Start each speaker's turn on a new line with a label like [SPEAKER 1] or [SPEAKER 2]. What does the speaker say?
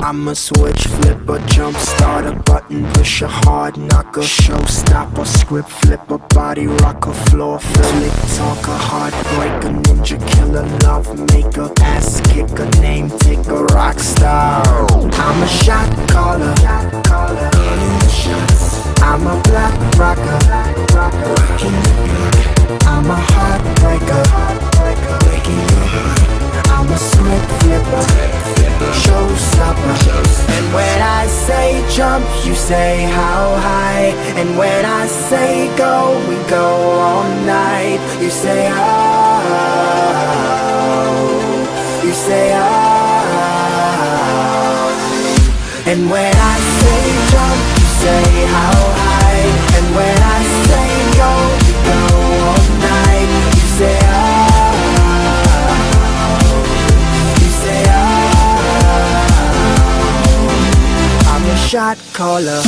[SPEAKER 1] I'm a switch, flip a jump, start a button, push a hard knocker, showstopper, script flipper, body rocker, floor fill it, talk a heartbreaker, ninja killer, love maker, ass kicker, name taker, rock star. I'm a shot caller, calling the shots. I'm a black rocker, rocking the block. I'm a heartbreaker, breaking your heart. I'm a script flipper, showstopper. And when I say jump, you say how high. And when I say go, we go all night. You say oh, you say oh. And when I say jump, you say how high. And when I say go, we go all night. You say oh. I'm a shot caller.